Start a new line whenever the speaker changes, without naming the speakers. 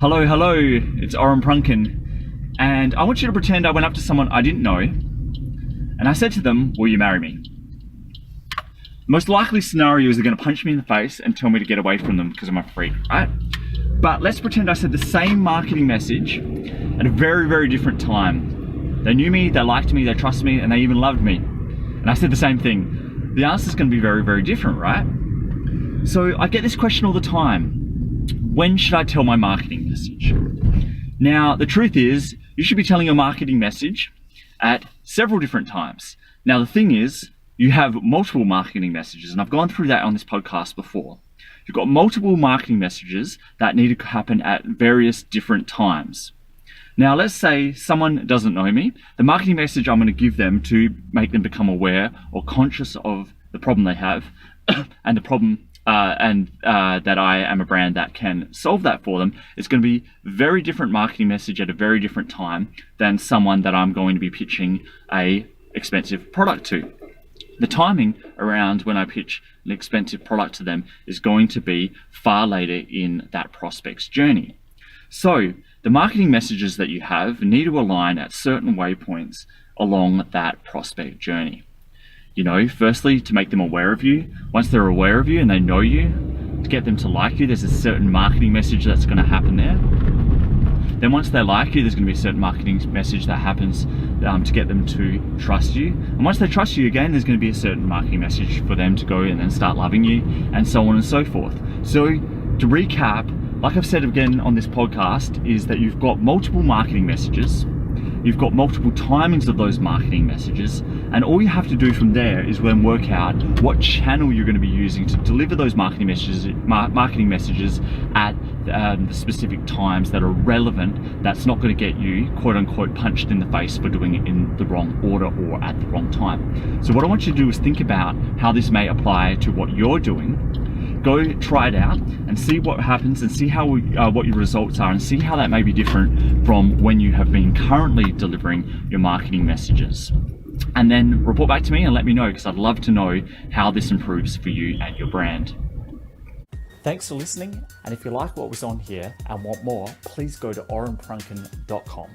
Hello, it's Oren Prunken, and I want you to pretend I went up to someone I didn't know, and I said to them, will you marry me? The most likely scenario is they're going to punch me in the face and tell me to get away from them because I'm a freak, right? But let's pretend I said the same marketing message at a very, very different time. They knew me, they liked me, they trusted me, and they even loved me. And I said the same thing. The answer is going to be very, very different, right? So I get this question all the time. When should I tell my marketing message? Now, the truth is, you should be telling your marketing message at several different times. Now, the thing is, you have multiple marketing messages, and I've gone through that on this podcast before. You've got multiple marketing messages that need to happen at various different times. Now, let's say someone doesn't know me. The marketing message I'm going to give them to make them become aware or conscious of the problem they have and the problem that I am a brand that can solve that for them. It's going to be a very different marketing message at a very different time than someone that I'm going to be pitching a expensive product to. The timing around when I pitch an expensive product to them is going to be far later in that prospect's journey. So the marketing messages that you have need to align at certain waypoints along that prospect journey. You know, firstly, to make them aware of you. Once they're aware of you and they know you, to get them to like you, there's a certain marketing message that's going to happen there. Then once they like you, there's going to be a certain marketing message that happens to get them to trust you. And once they trust you again, there's going to be a certain marketing message for them to go and then start loving you, and so on and so forth. So to recap, like I've said again on this podcast, is that you've got multiple marketing messages. You've got multiple timings of those marketing messages, and all you have to do from there is then work out what channel you're going to be using to deliver those marketing messages at the specific times that are relevant, that's not going to get you quote unquote punched in the face for doing it in the wrong order or at the wrong time. So what I want you to do is think about how this may apply to what you're doing. Go try it out and see what happens, and see how what your results are, and see how that may be different from when you have been currently delivering your marketing messages. And then report back to me and let me know, because I'd love to know how this improves for you and your brand.
Thanks for listening, and if you like what was on here and want more, please go to orenprunken.com.